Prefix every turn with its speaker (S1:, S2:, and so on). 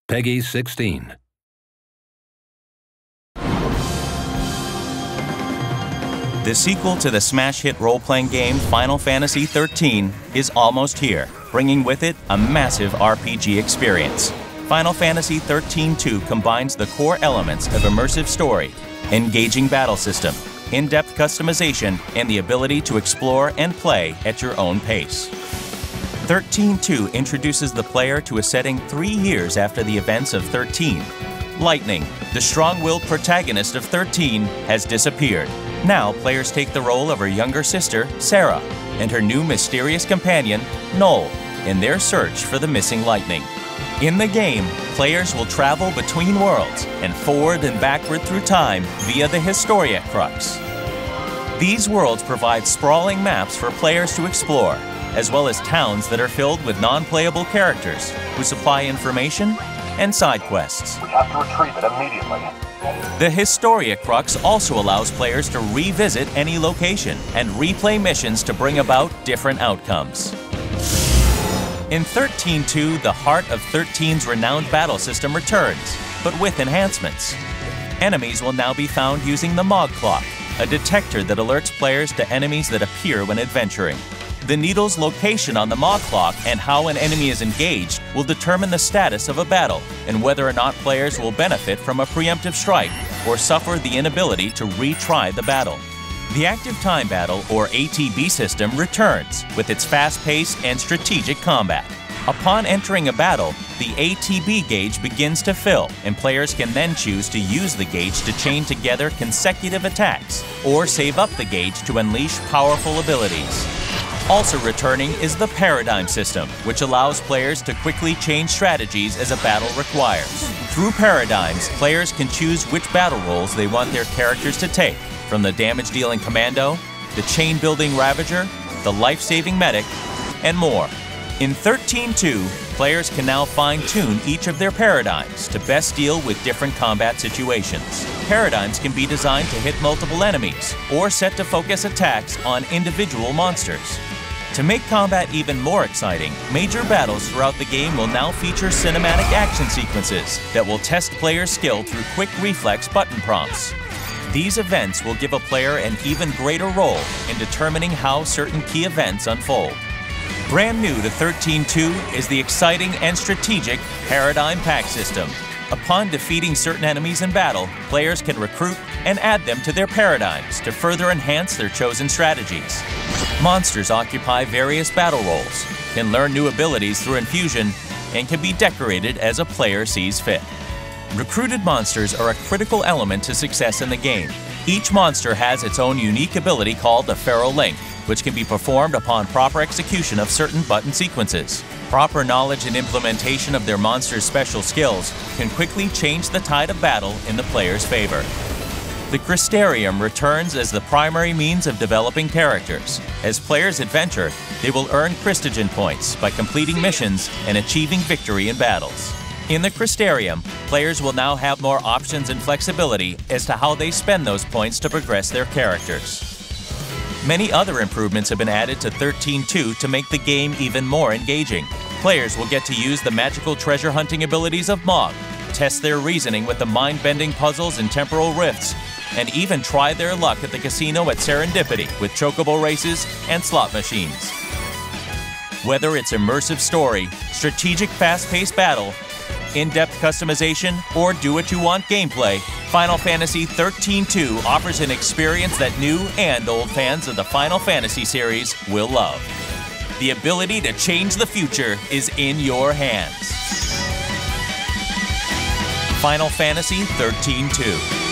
S1: Peggy 16.
S2: The sequel to the smash hit role-playing game Final Fantasy XIII is almost here, bringing with it a massive RPG experience. Final Fantasy XIII-2 combines the core elements of immersive story, engaging battle system, in-depth customization, and the ability to explore and play at your own pace. XIII-2 introduces the player to a setting 3 years after the events of 13. Lightning, the strong-willed protagonist of 13, has disappeared. Now, players take the role of her younger sister, Sarah, and her new mysterious companion, Noel, in their search for the missing Lightning. In the game, players will travel between worlds and forward and backward through time via the Historia Crux. These worlds provide sprawling maps for players to explore, as well as towns that are filled with non-playable characters who supply information and side quests.
S3: We have to retrieve it immediately.
S2: The Historia Crux also allows players to revisit any location and replay missions to bring about different outcomes. In XIII-2, the heart of 13's renowned battle system returns, but with enhancements. Enemies will now be found using the Mog Clock, a detector that alerts players to enemies that appear when adventuring. The needle's location on the Mog Clock and how an enemy is engaged will determine the status of a battle and whether or not players will benefit from a preemptive strike or suffer the inability to retry the battle. The Active Time Battle, or ATB system, returns with its fast-paced and strategic combat. Upon entering a battle, the ATB gauge begins to fill, and players can then choose to use the gauge to chain together consecutive attacks or save up the gauge to unleash powerful abilities. Also returning is the Paradigm system, which allows players to quickly change strategies as a battle requires. Through Paradigms, players can choose which battle roles they want their characters to take, from the damage-dealing Commando, the chain-building Ravager, the life-saving Medic, and more. In XIII-2, players can now fine-tune each of their paradigms to best deal with different combat situations. Paradigms can be designed to hit multiple enemies, or set to focus attacks on individual monsters. To make combat even more exciting, major battles throughout the game will now feature cinematic action sequences that will test players' skill through quick reflex button prompts. These events will give a player an even greater role in determining how certain key events unfold. Brand new to XIII-2 is the exciting and strategic Paradigm Pack system. Upon defeating certain enemies in battle, players can recruit and add them to their paradigms to further enhance their chosen strategies. Monsters occupy various battle roles, can learn new abilities through infusion, and can be decorated as a player sees fit. Recruited monsters are a critical element to success in the game. Each monster has its own unique ability called the Feral Link, which can be performed upon proper execution of certain button sequences. Proper knowledge and implementation of their monster's special skills can quickly change the tide of battle in the player's favor. The Crystarium returns as the primary means of developing characters. As players adventure, they will earn Christogen points by completing missions and achieving victory in battles. In the Crystarium, players will now have more options and flexibility as to how they spend those points to progress their characters. Many other improvements have been added to XIII-2 to make the game even more engaging. Players will get to use the magical treasure hunting abilities of Mog, test their reasoning with the mind-bending puzzles and temporal rifts, and even try their luck at the casino at Serendipity with chocobo races and slot machines. Whether it's immersive story, strategic fast-paced battle, in-depth customization, or do-what-you-want gameplay, Final Fantasy XIII-2 offers an experience that new and old fans of the Final Fantasy series will love. The ability to change the future is in your hands. Final Fantasy XIII-2.